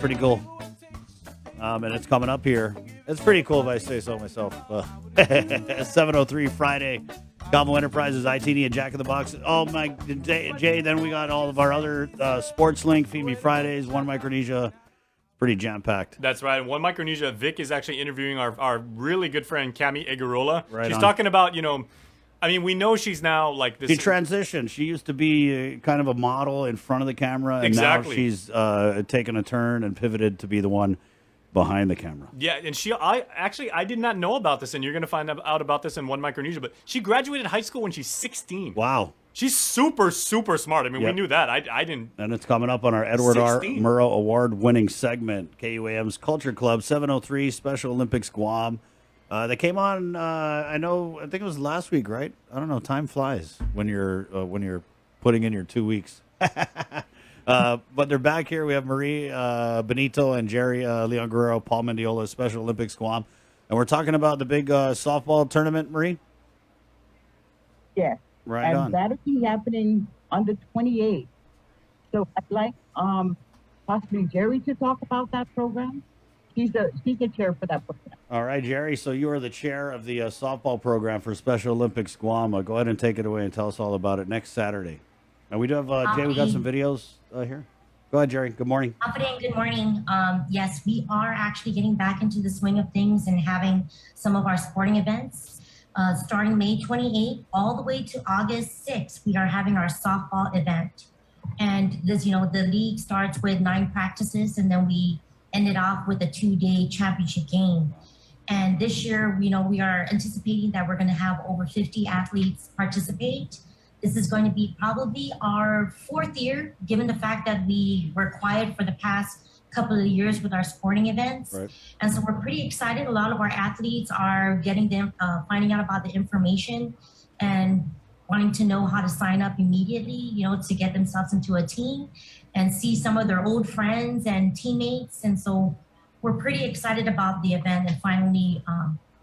Pretty cool. And it's coming up here. It's pretty cool if I say so myself. 7:03 Friday. Combo Enterprises, ITD, and Jack in the Box. Oh, my, Jay, then we got all of our other Sports Link, Feed Me Fridays, One Micronesia. Pretty jam-packed. That's right. One Micronesia, Vic is actually interviewing our really good friend, Cami Igarola. Right She's on. talking about, I mean, we know she's now like this. She transitioned. She used to be kind of a model in front of the camera, and Exactly. now she's taken a turn and pivoted to be the one behind the camera. Yeah, and I did not know about this, and you're going to find out about this in One Micronesia, but she graduated high school when she's 16. Wow. She's super, super smart. I mean, we knew that. I didn't. And it's coming up on our Edward 16. R. Murrow Award-winning segment, KUAM's Culture Club, 7:03 Special Olympics Guam. They came on. I think it was last week, right? I don't know. Time flies when you're putting in your 2 weeks. But they're back here. We have Marie Benito and Jerry Leon Guerrero, Paul Mendiola, Special Olympics Guam, and we're talking about the big softball tournament. Marie, Yes. right and on. that'll be happening on the 28th. So I'd like possibly Jerry to talk about that program. He's the chair for that program. All right, Jerry. So you are the chair of the softball program for Special Olympics Guam. Go ahead and take it away and tell us all about it next Saturday. And we do have Jay. We got some videos here. Go ahead, Jerry. Good morning. Good morning. Yes, we are actually getting back into the swing of things and having some of our sporting events. Starting May 28th all the way to August 6th, we are having our softball event. And this, the league starts with 9 practices, and then we end it off with a 2-day championship game. And this year, we are anticipating that we're going to have over 50 athletes participate. This is going to be probably our 4th year, given the fact that we were quiet for the past couple of years with our sporting events. Right. And so we're pretty excited. A lot of our athletes are finding out about the information and wanting to know how to sign up immediately, to get themselves into a team and see some of their old friends and teammates. And so we're pretty excited about the event and finally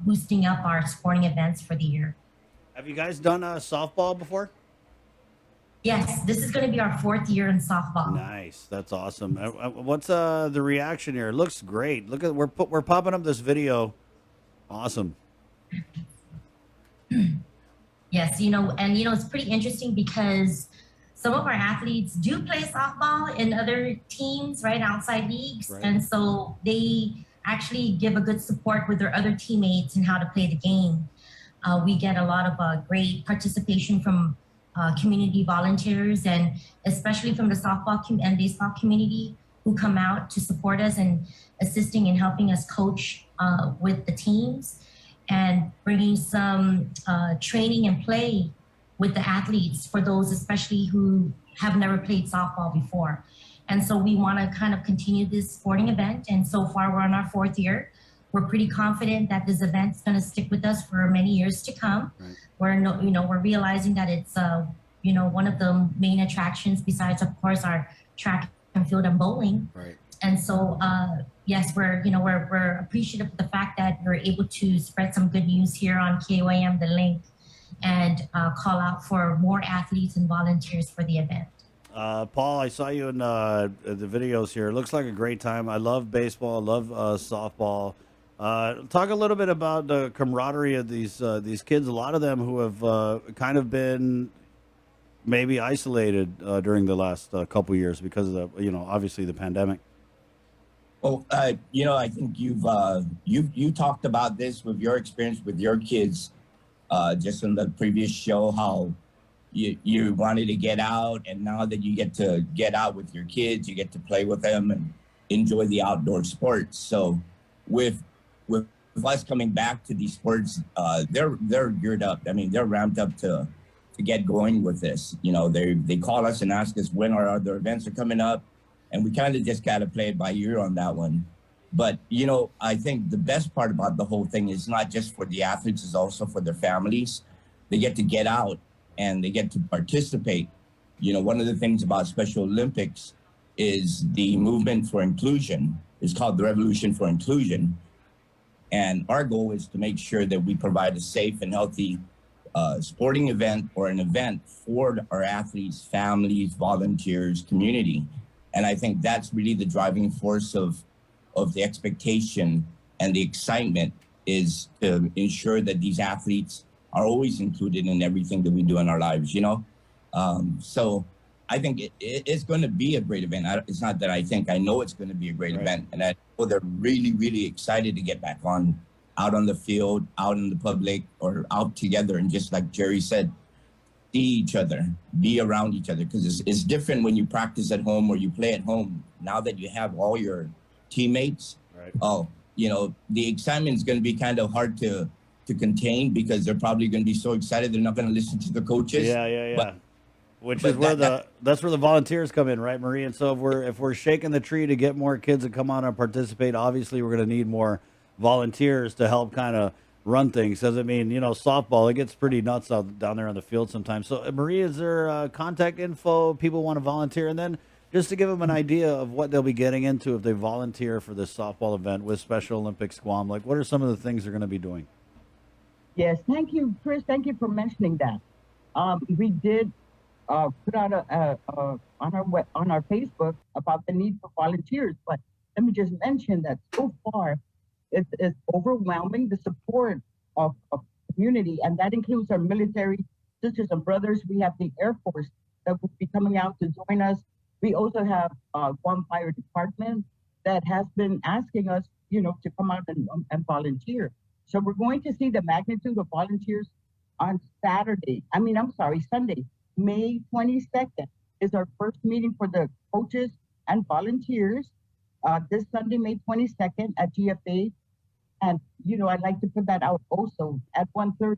boosting up our sporting events for the year. Have you guys done softball before? Yes, this is going to be our 4th year in softball. Nice, that's awesome. What's the reaction here? It looks great. Look at we're popping up this video. Awesome. Yes, it's pretty interesting because some of our athletes do play softball in other teams, right, outside leagues, Right. and so they actually give a good support with their other teammates and how to play the game. We get a lot of great participation from community volunteers, and especially from the softball and baseball community who come out to support us and assisting and helping us coach with the teams and bringing some training and play with the athletes for those especially who have never played softball before. And so we want to kind of continue this sporting event. And so far we're on our 4th year. We're pretty confident that this event's going to stick with us for many years to come. Right. We're realizing that it's one of the main attractions besides, of course, our track and field and bowling. Right. And so yes, we're appreciative of the fact that we're able to spread some good news here on KOAM, the link, and call out for more athletes and volunteers for the event. Paul, I saw you in the videos here. It looks like a great time. I love baseball. I love softball. Talk a little bit about the camaraderie of these kids. A lot of them who have kind of been maybe isolated during the last couple of years because of the, obviously the pandemic. Well, I think you talked about this with your experience with your kids, just in the previous show, how you wanted to get out, and now that you get to get out with your kids, you get to play with them and enjoy the outdoor sports. So with us coming back to these sports, they're geared up. I mean, they're ramped up to get going with this. They call us and ask us when our other events are coming up, and we kind of just got to play it by ear on that one. But, I think the best part about the whole thing is not just for the athletes, it's also for their families. They get to get out and they get to participate. One of the things about Special Olympics is the movement for inclusion. It's called the Revolution for Inclusion. And our goal is to make sure that we provide a safe and healthy sporting event or an event for our athletes, families, volunteers, community. And I think that's really the driving force of the expectation and the excitement, is to ensure that these athletes are always included in everything that we do in our lives, you know? So I think it's going to be a great event. It's not that I think, I know it's going to be a great event. And I know they're really, really excited to get back out on the field, out in the public, or out together. And just like Jerry said, see each other, be around each other, because it's different when you practice at home or you play at home. Now that you have all your teammates, you know, the excitement is going to be kind of hard to contain, because they're probably going to be so excited they're not going to listen to the coaches. But, which is where that's where the volunteers come in, right, Marie? And so if we're shaking the tree to get more kids to come on and participate, obviously we're going to need more volunteers to help kind of run things. Does it mean, you know, softball, it gets pretty nuts down there on the field sometimes. So, Marie, is there contact info, people want to volunteer? And then just to give them an idea of what they'll be getting into if they volunteer for this softball event with Special Olympics Guam, like what are some of the things they're going to be doing? Yes, thank you, Chris. Thank you for mentioning that. We did put out on our Facebook about the need for volunteers, but let me just mention that so far it's overwhelming, the support of community, and that includes our military sisters and brothers. We have the Air Force that will be coming out to join us. We also have Guam Fire Department that has been asking us, you know, to come out and volunteer. So we're going to see the magnitude of volunteers on Sunday, May 22nd is our first meeting for the coaches and volunteers. This Sunday, May 22nd at GFA. And, you know, I'd like to put that out also at 1:30.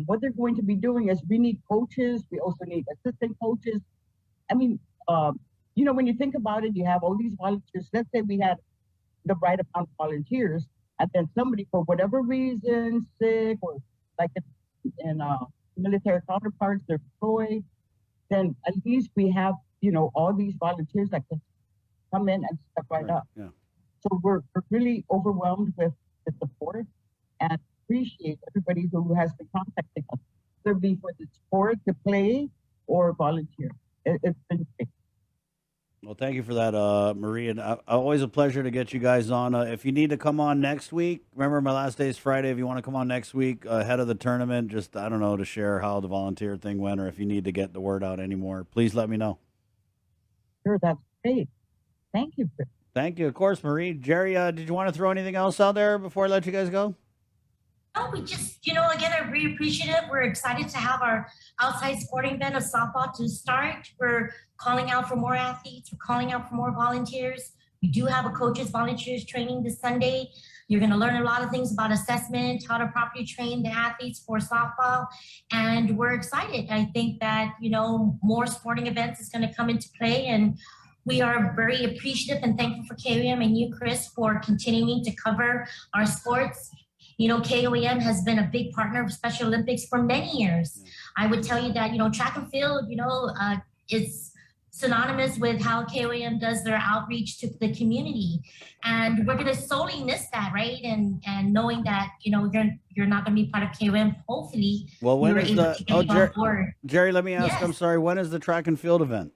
What they're going to be doing is we need coaches. We also need assistant coaches. I mean, you know, when you think about it, you have all these volunteers. Let's say we had the right amount of volunteers, and then somebody, for whatever reason, sick, or like in military counterparts, they're deployed, then at least we have, you know, all these volunteers that can come in and step right up. Yeah. So we're really overwhelmed with the support and appreciate everybody who has been contacting us, whether it be for the sport, to play, or volunteer. It's been great. Well, thank you for that, Marie. And always a pleasure to get you guys on. If you need to come on next week, remember my last day is Friday. If you want to come on next week ahead of the tournament, just, I don't know, to share how the volunteer thing went, or if you need to get the word out anymore, please let me know. Sure, that's great. Thank you, Chris. Thank you. Of course, Marie. Jerry, did you want to throw anything else out there before I let you guys go? No, we just, you know, again, I'm really appreciative. We're excited to have our outside sporting event of softball to start. We're calling out for more athletes. We're calling out for more volunteers. We do have a coaches volunteers training this Sunday. You're going to learn a lot of things about assessment, how to properly train the athletes for softball. And we're excited. I think that, you know, more sporting events is going to come into play, and we are very appreciative and thankful for KOAM and you, Chris, for continuing to cover our sports. You know, KOAM has been a big partner of Special Olympics for many years. I would tell you that, you know, track and field, you know, it's synonymous with how KOAM does their outreach to the community. And we're going to solely miss that, right? And knowing that, you know, you're not going to be part of KOAM, hopefully. Well, when is Jerry, let me ask, Yes. I'm sorry, when is the track and field event?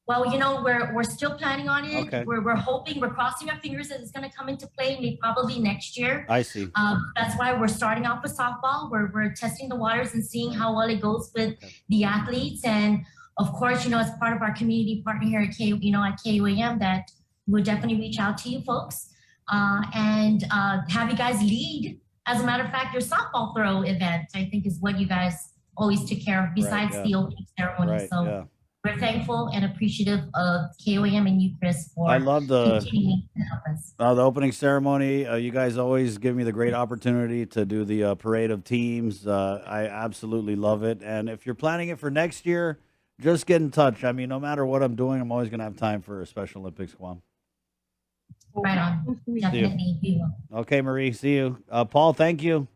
Well, you know, we're still planning on it. Okay. We're hoping, we're crossing our fingers that it's going to come into play maybe probably next year. I see. That's why we're starting off with softball. We're testing the waters and seeing how well it goes with the athletes. And of course, you know, as part of our community partner here at KOAM, that we'll definitely reach out to you folks and have you guys lead. As a matter of fact, your softball throw event, I think, is what you guys always took care of besides the opening ceremony. We're thankful and appreciative of KOAM and you, Chris, for I love continuing to help us. The opening ceremony. You guys always give me the great opportunity to do the parade of teams. I absolutely love it. And if you're planning it for next year, just get in touch. I mean, no matter what I'm doing, I'm always going to have time for Special Olympics Guam. Right on. Definitely. We will. Okay, Marie. See you. Paul, thank you.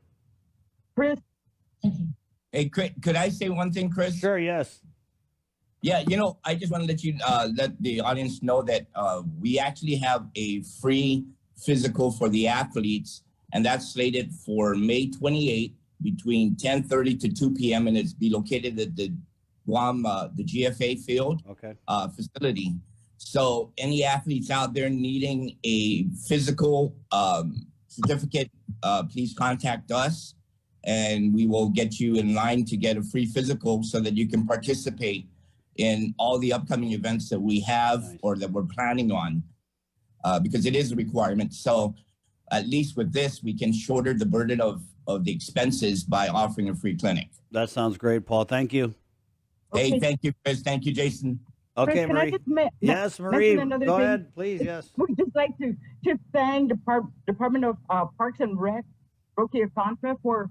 Chris. Thank you. Hey, could I say one thing, Chris? Sure, yes. Yeah, you know, I just want to let you let the audience know that we actually have a free physical for the athletes, and that's slated for May 28th between 10:30 to 2 p.m. and it's be located at the Guam, the GFA field Okay. facility. So any athletes out there needing a physical certificate, please contact us, and we will get you in line to get a free physical so that you can participate in all the upcoming events that we have or that we're planning on, because it is a requirement. So at least with this, we can shoulder the burden of the expenses by offering a free clinic. That sounds great, Paul. Thank you. Hey, Okay. thank you, Chris. Thank you, Jason. Okay, Chris, can I Marie. just Yes, mention Marie. another Go thing? ahead, please. Yes. We'd just like to thank Department of Parks and Rec, Roque Contra, for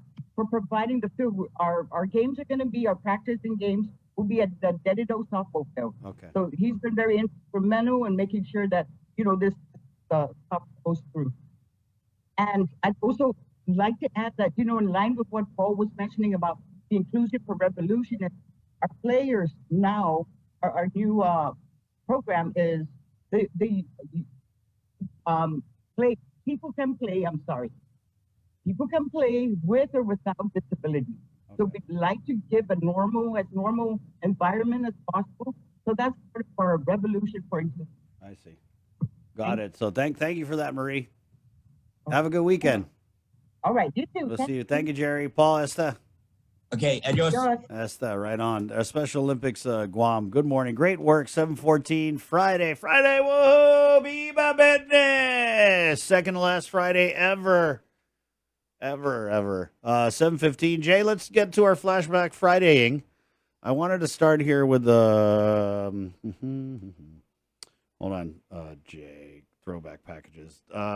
providing the field. Our games are going to be, our practicing games will be at the Dedido softball field. Okay. So he's been very instrumental in making sure that, this stuff goes through. And I'd also like to add that, in line with what Paul was mentioning about the Inclusion for Revolution, our players now, our new program is the play. People can play. I'm sorry. People can play with or without disability. So Okay. we'd like to give as normal environment as possible. So that's part of our revolution for inclusion. I see. Got it. So thank you for that, Marie. Have a good weekend. All right, you too. We'll see you. Thank you, Jerry. Paul, Esta. Okay, adios. Esta, right on. Special Olympics Guam. Good morning. Great work. 7:14 Friday. Whoa, be my business. Second to last Friday ever. 7:15. Jay, let's get to our flashback Fridaying. I wanted to start here with the hold on, Jay, throwback packages.